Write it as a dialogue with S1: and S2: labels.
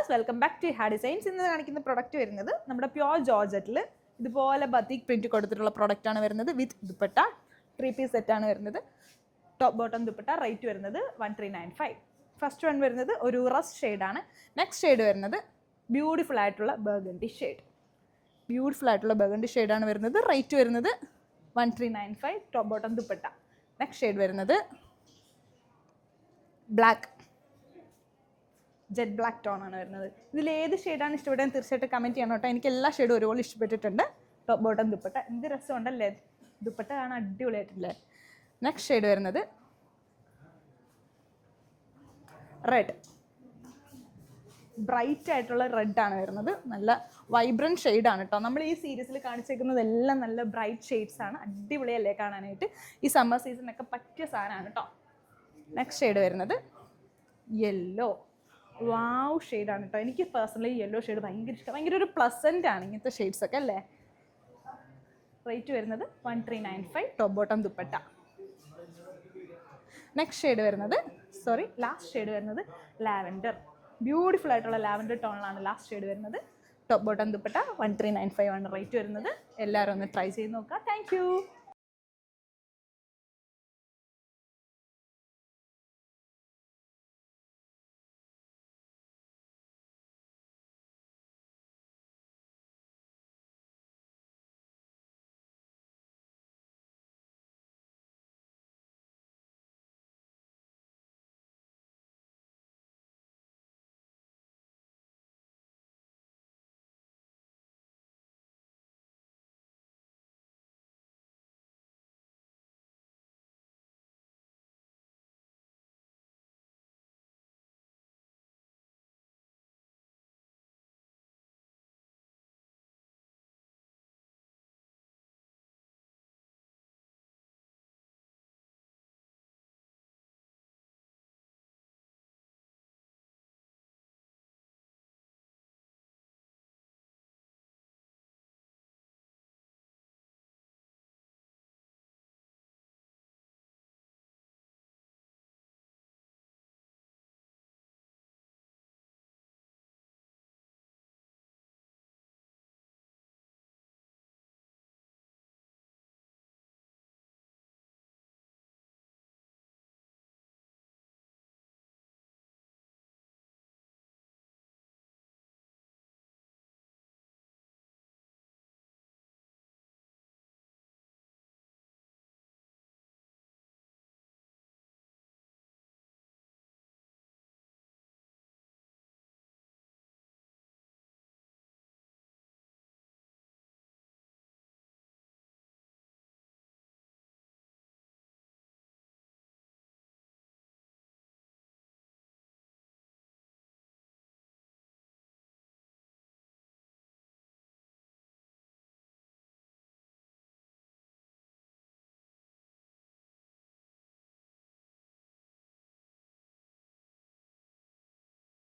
S1: Viewers, welcome back to ഹാ designs. ഇന്ന് കാണിക്കുന്ന പ്രൊഡക്റ്റ് വരുന്നത് നമ്മുടെ പ്യോർ ജോർജറ്റിൽ ഇതുപോലെ ബത്തിക് പ്രിന്റ് കൊടുത്തിട്ടുള്ള പ്രൊഡക്റ്റാണ് വരുന്നത്. വിത്ത് ദുപ്പട്ട 3 പീസ് സെറ്റാണ് വരുന്നത്. Top bottom dupatta. റേറ്റ് വരുന്നത് 1395. ഫസ്റ്റ് വൺ വരുന്നത് ഒരു റസ്റ്റ് ഷെയ്ഡാണ്. നെക്സ്റ്റ് ഷെയ്ഡ് വരുന്നത് ബ്യൂട്ടിഫുൾ ആയിട്ടുള്ള ബർഗണ്ടി ഷെയ്ഡ്. ഷെയ്ഡാണ് വരുന്നത്. റേറ്റ് വരുന്നത് 1395. Top bottom dupatta. Next shade വരുന്നത് ബ്ലാക്ക്, ജെറ്റ് ബ്ലാക്ക് ടോൺ ആണ് വരുന്നത്. ഇതിൽ ഏത് ഷെയ്ഡാണ് ഇഷ്ടപ്പെടാൻ തീർച്ചയായിട്ടും കമൻറ്റ് ചെയ്യണം കേട്ടോ. എനിക്ക് എല്ലാ ഷെയ്ഡും ഒരുപോലെ ഇഷ്ടപ്പെട്ടിട്ടുണ്ട്. ടോപ്പ് ബോട്ടം ദുപ്പട്ട എന്ത് രസമുണ്ടല്ലേ, ദുപ്പട്ട കാണാൻ അടിപൊളിയായിട്ടില്ലേ. നെക്സ്റ്റ് ഷെയ്ഡ് വരുന്നത് റെഡ്, ബ്രൈറ്റ് ആയിട്ടുള്ള റെഡാണ് വരുന്നത്. നല്ല വൈബ്രൻറ്റ് ഷെയ്ഡാണ് കേട്ടോ. നമ്മൾ ഈ സീരീസിൽ കാണിച്ചേക്കുന്നതെല്ലാം നല്ല ബ്രൈറ്റ് ഷെയ്ഡ്സ് ആണ്. അടിപൊളിയല്ലേ കാണാനായിട്ട്. ഈ സമ്മർ സീസണിനൊക്കെ പറ്റിയ സാധനമാണ് കേട്ടോ. നെക്സ്റ്റ് ഷെയ്ഡ് വരുന്നത് യെല്ലോ, വാവ് ഷെയ്ഡാണ് കേട്ടോ. എനിക്ക് പേഴ്സണലി യെല്ലോ ഷെയ്ഡ് ഭയങ്കര ഇഷ്ടം. ഭയങ്കര ഒരു പ്ലസൻ്റ് ആണ് ഇങ്ങനത്തെ ഷെയ്ഡ്സ് ഒക്കെ അല്ലേ. റേറ്റ് വരുന്നത് 1395. Top bottom dupatta. Next shade വരുന്നത് ലാസ്റ്റ് ഷെയ്ഡ് വരുന്നത് ലാവൻഡർ. ബ്യൂട്ടിഫുൾ ആയിട്ടുള്ള ലാവൻഡർ ടോണിലാണ് ലാസ്റ്റ് ഷെയ്ഡ് വരുന്നത്. ടോപ്പ് ബോട്ടം ദുപ്പട്ട 1395 ആണ് റേറ്റ് വരുന്നത്. എല്ലാവരും ഒന്ന് ട്രൈ ചെയ്ത് നോക്കുക. താങ്ക്